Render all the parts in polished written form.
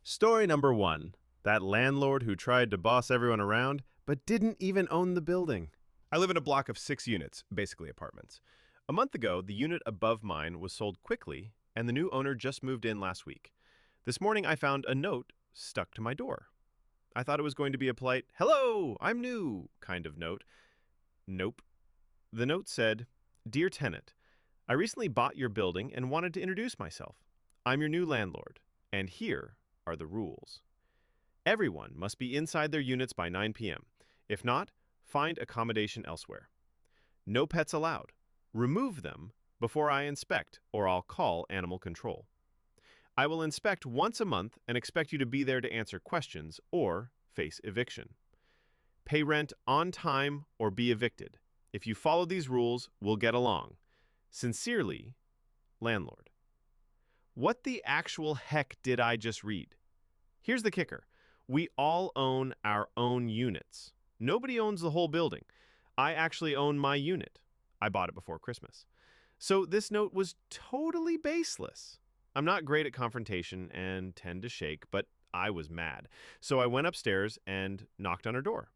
Story number 1. That landlord who tried to boss everyone around, but didn't even own the building. I live in a block of 6 units, basically apartments. A month ago, the unit above mine was sold quickly, and the new owner just moved in last week. This morning, I found a note stuck to my door. I thought it was going to be a polite, "Hello, I'm new," kind of note. Nope. The note said, "Dear tenant, I recently bought your building and wanted to introduce myself. I'm your new landlord, and here are the rules. Everyone must be inside their units by 9 p.m. If not, find accommodation elsewhere. No pets allowed. Remove them before I inspect, or I'll call animal control. I will inspect once a month and expect you to be there to answer questions or face eviction. Pay rent on time or be evicted. If you follow these rules, we'll get along. Sincerely, landlord." What the actual heck did I just read? Here's the kicker. We all own our own units. Nobody owns the whole building. I actually own my unit. I bought it before Christmas. So this note was totally baseless. I'm not great at confrontation and tend to shake, but I was mad. So I went upstairs and knocked on her door.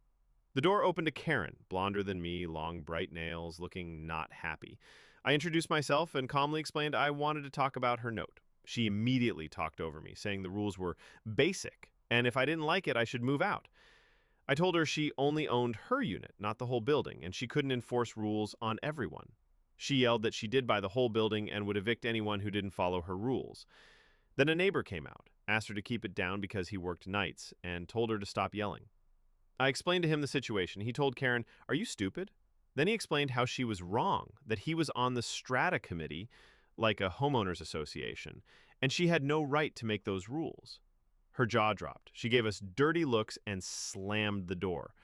The door opened to Karen, blonder than me, long bright nails, looking not happy. I introduced myself and calmly explained I wanted to talk about her note. She immediately talked over me, saying the rules were basic, and if I didn't like it, I should move out. I told her she only owned her unit, not the whole building, and she couldn't enforce rules on everyone. She yelled that she did buy the whole building and would evict anyone who didn't follow her rules. Then a neighbor came out, asked her to keep it down because he worked nights, and told her to stop yelling. I explained to him the situation. He told Karen, "Are you stupid?" Then he explained how she was wrong, that he was on the strata committee, like a homeowners association, and she had no right to make those rules. Her jaw dropped. She gave us dirty looks and slammed the door.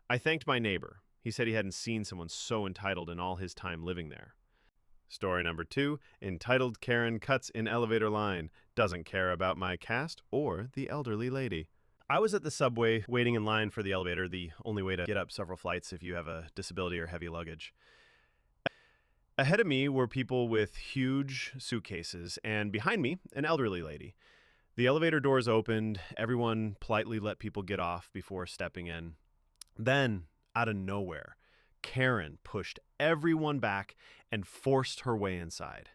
I thanked my neighbor. He said he hadn't seen someone so entitled in all his time living there. Story number 2. Entitled Karen cuts in elevator line, doesn't care about my cast or the elderly lady. I was at the subway waiting in line for the elevator, the only way to get up several flights if you have a disability or heavy luggage. Ahead of me were people with huge suitcases, and behind me, an elderly lady. The elevator doors opened. Everyone politely let people get off before stepping in. Then, out of nowhere, Karen pushed everyone back and forced her way inside.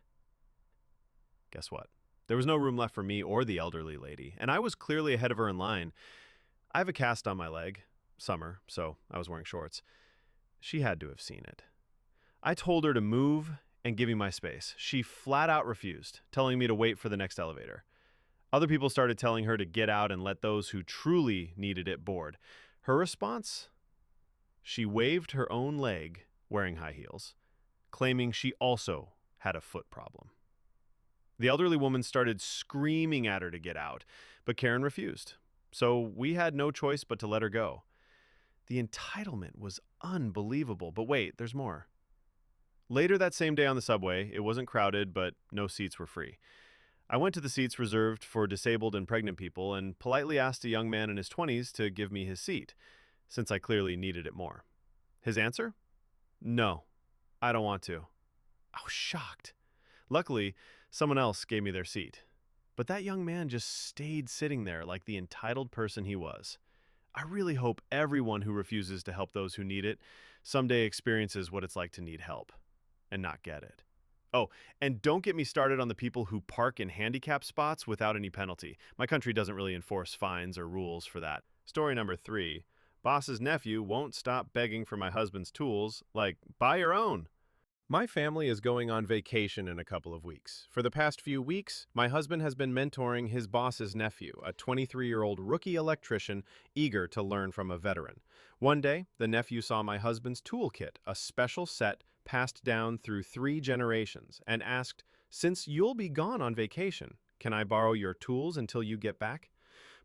Guess what? There was no room left for me or the elderly lady, and I was clearly ahead of her in line. I have a cast on my leg, summer, so I was wearing shorts. She had to have seen it. I told her to move and give me my space. She flat out refused, telling me to wait for the next elevator. Other people started telling her to get out and let those who truly needed it board. Her response? She waved her own leg, wearing high heels, claiming she also had a foot problem. The elderly woman started screaming at her to get out, but Karen refused. So we had no choice but to let her go. The entitlement was unbelievable, but wait, there's more. Later that same day on the subway, it wasn't crowded, but no seats were free. I went to the seats reserved for disabled and pregnant people and politely asked a young man in his 20s to give me his seat, since I clearly needed it more. His answer? "No, I don't want to." I was shocked. Luckily, someone else gave me their seat. But that young man just stayed sitting there like the entitled person he was. I really hope everyone who refuses to help those who need it someday experiences what it's like to need help and not get it. Oh, and don't get me started on the people who park in handicap spots without any penalty. My country doesn't really enforce fines or rules for that. Story number 3. Boss's nephew won't stop begging for my husband's tools, like, buy your own. My family is going on vacation in a couple of weeks. For the past few weeks, my husband has been mentoring his boss's nephew, a 23-year-old rookie electrician eager to learn from a veteran. One day, the nephew saw my husband's toolkit, a special set passed down through 3 generations, and asked, "Since you'll be gone on vacation, can I borrow your tools until you get back?"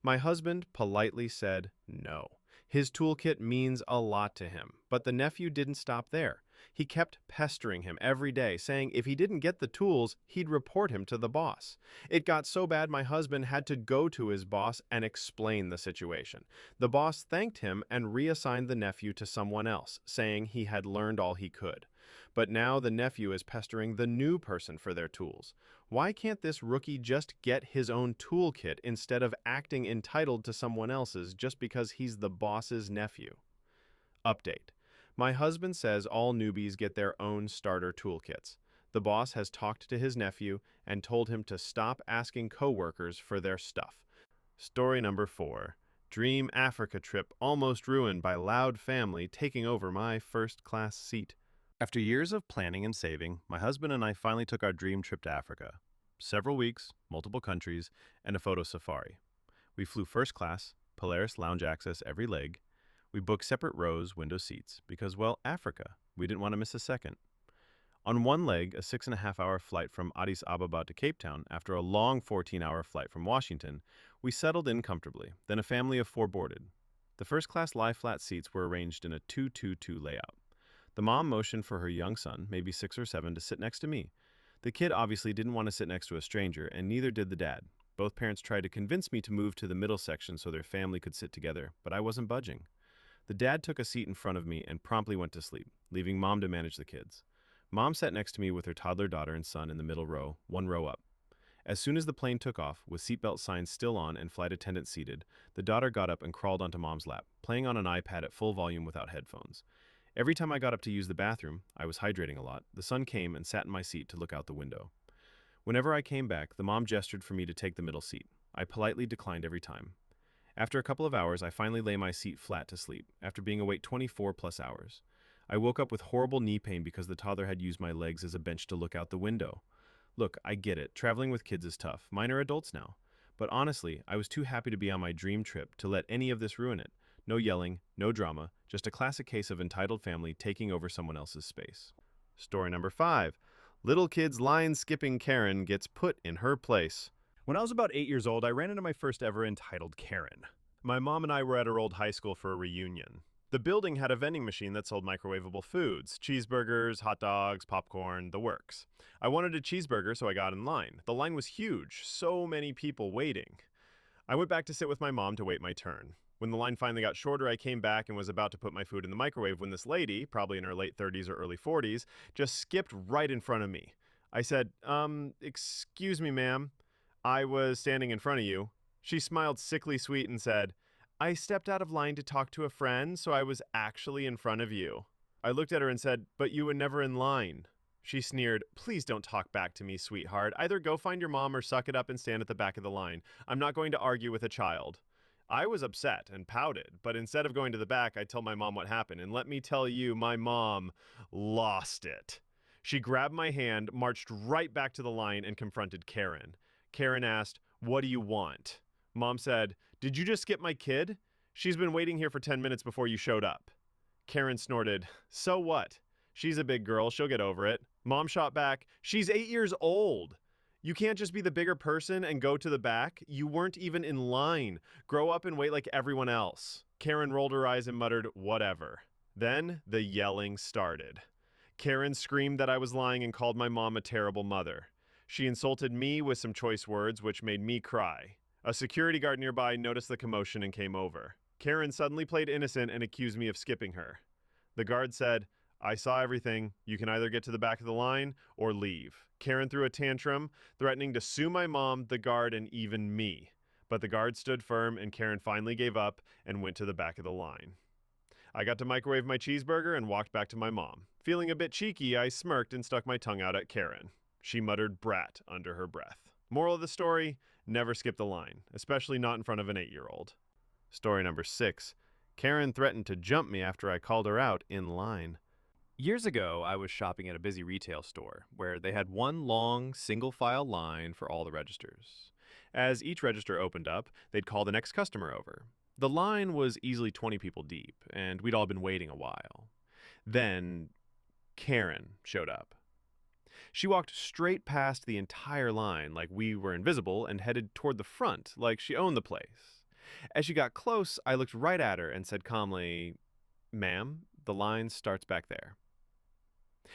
My husband politely said no. His toolkit means a lot to him, but the nephew didn't stop there. He kept pestering him every day, saying if he didn't get the tools, he'd report him to the boss. It got so bad my husband had to go to his boss and explain the situation. The boss thanked him and reassigned the nephew to someone else, saying he had learned all he could. But now the nephew is pestering the new person for their tools. Why can't this rookie just get his own toolkit instead of acting entitled to someone else's just because he's the boss's nephew? Update. My husband says all newbies get their own starter toolkits. The boss has talked to his nephew and told him to stop asking coworkers for their stuff. Story number 4. Dream Africa trip almost ruined by loud family taking over my first-class seat. After years of planning and saving, my husband and I finally took our dream trip to Africa. Several weeks, multiple countries, and a photo safari. We flew first class, Polaris lounge access every leg. We booked separate rows, window seats, because, well, Africa. We didn't want to miss a second. On one leg, a 6.5-hour flight from Addis Ababa to Cape Town, after a long 14-hour flight from Washington, we settled in comfortably. Then a family of 4 boarded. The first-class lie-flat seats were arranged in a 2-2-2 layout. The mom motioned for her young son, maybe 6 or 7, to sit next to me. The kid obviously didn't want to sit next to a stranger, and neither did the dad. Both parents tried to convince me to move to the middle section so their family could sit together, but I wasn't budging. The dad took a seat in front of me and promptly went to sleep, leaving Mom to manage the kids. Mom sat next to me with her toddler daughter and son in the middle row, 1 row up. As soon as the plane took off, with seatbelt signs still on and flight attendants seated, the daughter got up and crawled onto Mom's lap, playing on an iPad at full volume without headphones. Every time I got up to use the bathroom, I was hydrating a lot, the son came and sat in my seat to look out the window. Whenever I came back, the mom gestured for me to take the middle seat. I politely declined every time. After a couple of hours, I finally lay my seat flat to sleep, after being awake 24 plus hours. I woke up with horrible knee pain because the toddler had used my legs as a bench to look out the window. Look, I get it. Traveling with kids is tough. Mine are adults now. But honestly, I was too happy to be on my dream trip to let any of this ruin it. No yelling, no drama, just a classic case of entitled family taking over someone else's space. Story number 5. Little kid's line-skipping Karen gets put in her place. When I was about 8 years old, I ran into my first ever entitled Karen. My mom and I were at our old high school for a reunion. The building had a vending machine that sold microwavable foods, cheeseburgers, hot dogs, popcorn, the works. I wanted a cheeseburger, so I got in line. The line was huge, so many people waiting. I went back to sit with my mom to wait my turn. When the line finally got shorter, I came back and was about to put my food in the microwave when this lady, probably in her late 30s or early 40s, just skipped right in front of me. I said, excuse me, ma'am. I was standing in front of you. She smiled sickly sweet and said, I stepped out of line to talk to a friend, so I was actually in front of you. I looked at her and said, but you were never in line. She sneered, please don't talk back to me, sweetheart. Either go find your mom or suck it up and stand at the back of the line. I'm not going to argue with a child. I was upset and pouted, but instead of going to the back, I told my mom what happened. And let me tell you, my mom lost it. She grabbed my hand, marched right back to the line, and confronted Karen. Karen asked, what do you want? Mom said, did you just skip my kid? She's been waiting here for 10 minutes before you showed up. Karen snorted, so what? She's a big girl, she'll get over it. Mom shot back, she's 8 years old. You can't just be the bigger person and go to the back. You weren't even in line. Grow up and wait like everyone else. Karen rolled her eyes and muttered, whatever. Then the yelling started. Karen screamed that I was lying and called my mom a terrible mother. She insulted me with some choice words, which made me cry. A security guard nearby noticed the commotion and came over. Karen suddenly played innocent and accused me of skipping her. The guard said, I saw everything. You can either get to the back of the line or leave. Karen threw a tantrum, threatening to sue my mom, the guard, and even me. But the guard stood firm and Karen finally gave up and went to the back of the line. I got to microwave my cheeseburger and walked back to my mom. Feeling a bit cheeky, I smirked and stuck my tongue out at Karen. She muttered brat under her breath. Moral of the story, never skip the line, especially not in front of an 8-year-old. Story number 6. Karen threatened to jump me after I called her out in line. Years ago, I was shopping at a busy retail store where they had one long, single-file line for all the registers. As each register opened up, they'd call the next customer over. The line was easily 20 people deep, and we'd all been waiting a while. Then, Karen showed up. She walked straight past the entire line like we were invisible and headed toward the front like she owned the place. As she got close, I looked right at her and said calmly, "Ma'am, the line starts back there."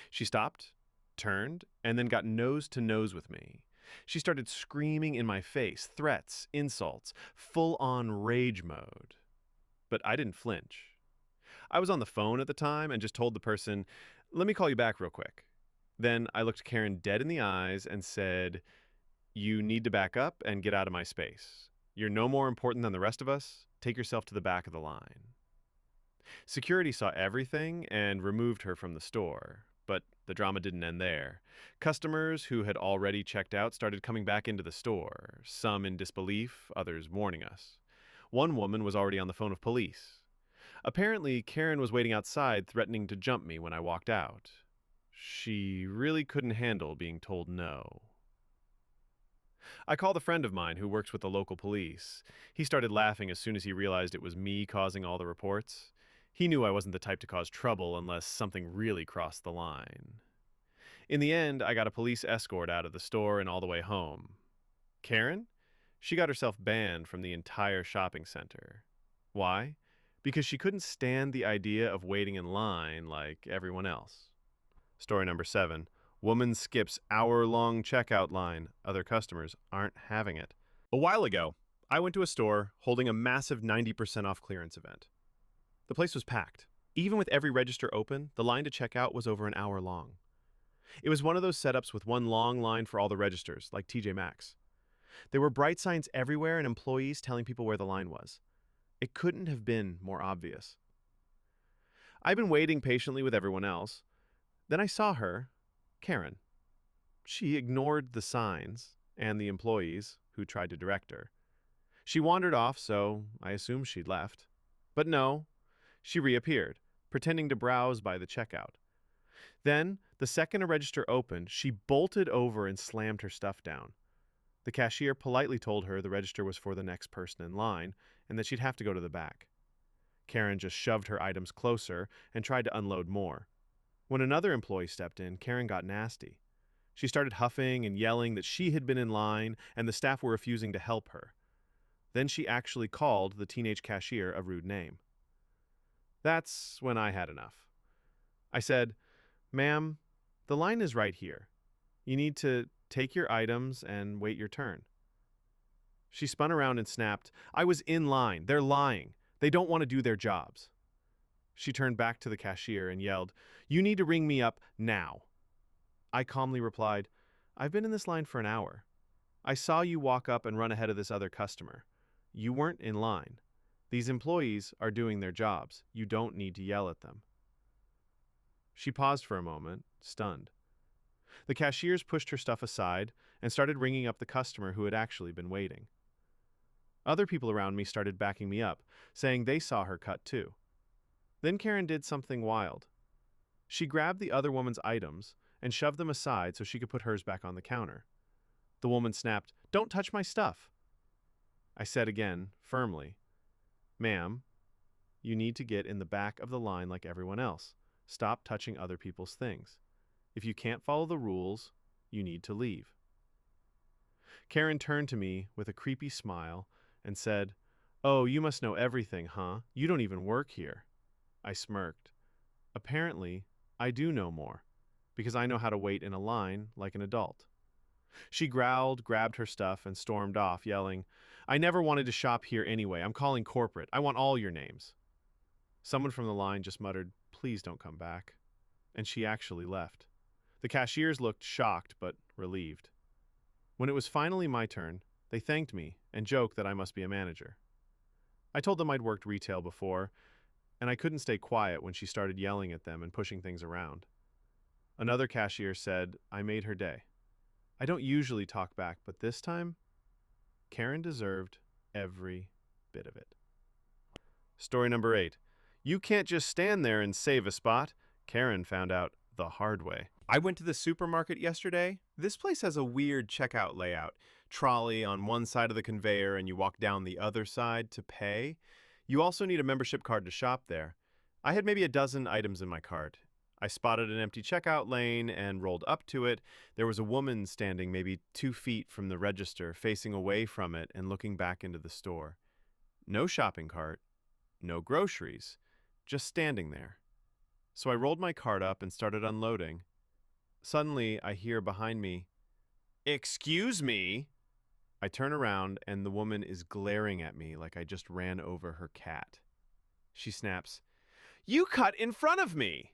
She stopped, turned, and then got nose to nose with me. She started screaming in my face, threats, insults, full-on rage mode. But I didn't flinch. I was on the phone at the time and just told the person, "Let me call you back real quick." Then I looked Karen dead in the eyes and said, You need to back up and get out of my space. You're no more important than the rest of us. Take yourself to the back of the line. Security saw everything and removed her from the store. But the drama didn't end there. Customers who had already checked out started coming back into the store, some in disbelief, others warning us. One woman was already on the phone with police. Apparently, Karen was waiting outside, threatening to jump me when I walked out. She really couldn't handle being told no. I called a friend of mine who works with the local police. He started laughing as soon as he realized it was me causing all the reports. He knew I wasn't the type to cause trouble unless something really crossed the line. In the end, I got a police escort out of the store and all the way home. Karen? She got herself banned from the entire shopping center. Why? Because she couldn't stand the idea of waiting in line like everyone else. Story number 7. Woman skips hour-long checkout line. Other customers aren't having it. A while ago, I went to a store holding a massive 90% off clearance event. The place was packed. Even with every register open, the line to check out was over an hour long. It was one of those setups with one long line for all the registers, like TJ Maxx. There were bright signs everywhere and employees telling people where the line was. It couldn't have been more obvious. I'd been waiting patiently with everyone else. Then I saw her, Karen. She ignored the signs and the employees who tried to direct her. She wandered off, so I assumed she'd left. But no, she reappeared, pretending to browse by the checkout. Then, the second a register opened, she bolted over and slammed her stuff down. The cashier politely told her the register was for the next person in line and that she'd have to go to the back. Karen just shoved her items closer and tried to unload more. When another employee stepped in, Karen got nasty. She started huffing and yelling that she had been in line and the staff were refusing to help her. Then she actually called the teenage cashier a rude name. That's when I had enough. I said, "Ma'am, the line is right here. You need to take your items and wait your turn." She spun around and snapped, "I was in line. They're lying. They don't want to do their jobs." She turned back to the cashier and yelled, "You need to ring me up now." I calmly replied, "I've been in this line for an hour. I saw you walk up and run ahead of this other customer. You weren't in line. These employees are doing their jobs. You don't need to yell at them." She paused for a moment, stunned. The cashiers pushed her stuff aside and started ringing up the customer who had actually been waiting. Other people around me started backing me up, saying they saw her cut too. Then Karen did something wild. She grabbed the other woman's items and shoved them aside so she could put hers back on the counter. The woman snapped, "Don't touch my stuff." I said again, firmly, "Ma'am, you need to get in the back of the line like everyone else. Stop touching other people's things. If you can't follow the rules, you need to leave." Karen turned to me with a creepy smile and said, "Oh, you must know everything, huh? You don't even work here." I smirked. Apparently, I do know more, because I know how to wait in a line like an adult. She growled, grabbed her stuff, and stormed off, yelling, "I never wanted to shop here anyway. I'm calling corporate. I want all your names." Someone from the line just muttered, "Please don't come back." And she actually left. The cashiers looked shocked but relieved. When it was finally my turn, they thanked me and joked that I must be a manager. I told them I'd worked retail before, and I couldn't stay quiet when she started yelling at them and pushing things around. Another cashier said I made her day. I don't usually talk back, but this time, Karen deserved every bit of it. Story number 8. You can't just stand there and save a spot. Karen found out the hard way. I went to the supermarket yesterday. This place has a weird checkout layout. Trolley on one side of the conveyor and you walk down the other side to pay. You also need a membership card to shop there. I had maybe a dozen items in my cart. I spotted an empty checkout lane and rolled up to it. There was a woman standing maybe 2 feet from the register, facing away from it and looking back into the store. No shopping cart, no groceries, just standing there. So I rolled my cart up and started unloading. Suddenly, I hear behind me, "Excuse me." I turn around and the woman is glaring at me like I just ran over her cat. She snaps, "You cut in front of me."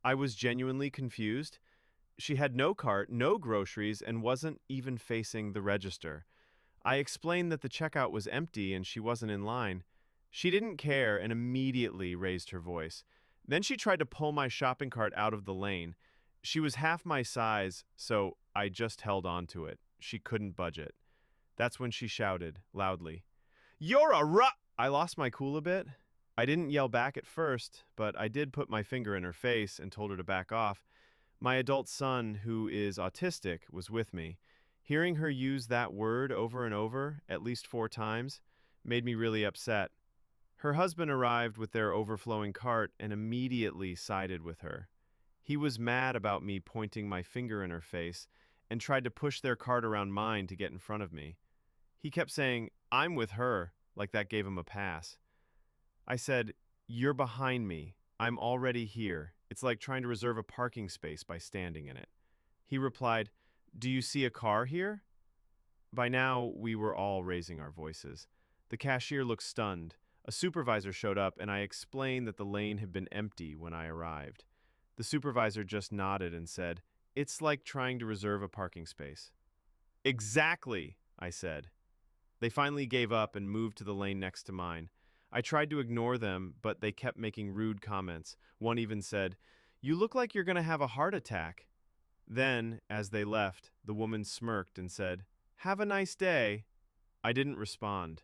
I was genuinely confused. She had no cart, no groceries, and wasn't even facing the register. I explained that the checkout was empty and she wasn't in line. She didn't care and immediately raised her voice. Then she tried to pull my shopping cart out of the lane. She was half my size, so I just held on to it. She couldn't budge it. That's when she shouted, loudly, "You're a ru—" I lost my cool a bit. I didn't yell back at first, but I did put my finger in her face and told her to back off. My adult son, who is autistic, was with me. Hearing her use that word over and over, at least 4 times, made me really upset. Her husband arrived with their overflowing cart and immediately sided with her. He was mad about me pointing my finger in her face and tried to push their cart around mine to get in front of me. He kept saying, "I'm with her," like that gave him a pass. I said, "You're behind me. I'm already here. It's like trying to reserve a parking space by standing in it." He replied, "Do you see a car here?" By now, we were all raising our voices. The cashier looked stunned. A supervisor showed up, and I explained that the lane had been empty when I arrived. The supervisor just nodded and said, "It's like trying to reserve a parking space." "Exactly," I said. They finally gave up and moved to the lane next to mine. I tried to ignore them, but they kept making rude comments. One even said, "You look like you're going to have a heart attack." Then, as they left, the woman smirked and said, "Have a nice day." I didn't respond.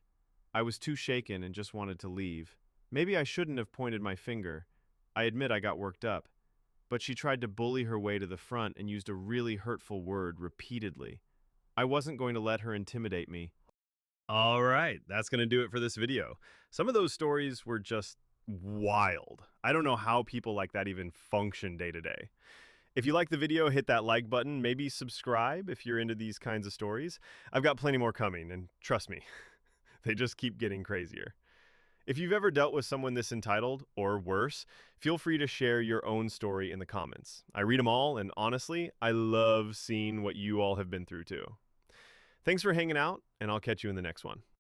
I was too shaken and just wanted to leave. Maybe I shouldn't have pointed my finger. I admit I got worked up. But she tried to bully her way to the front and used a really hurtful word repeatedly. I wasn't going to let her intimidate me. All right, that's going to do it for this video. Some of those stories were just wild. I don't know how people like that even function day to day. If you like the video, hit that like button. Maybe subscribe if you're into these kinds of stories. I've got plenty more coming, and trust me, they just keep getting crazier. If you've ever dealt with someone this entitled, or worse, feel free to share your own story in the comments. I read them all, and honestly, I love seeing what you all have been through too. Thanks for hanging out, and I'll catch you in the next one.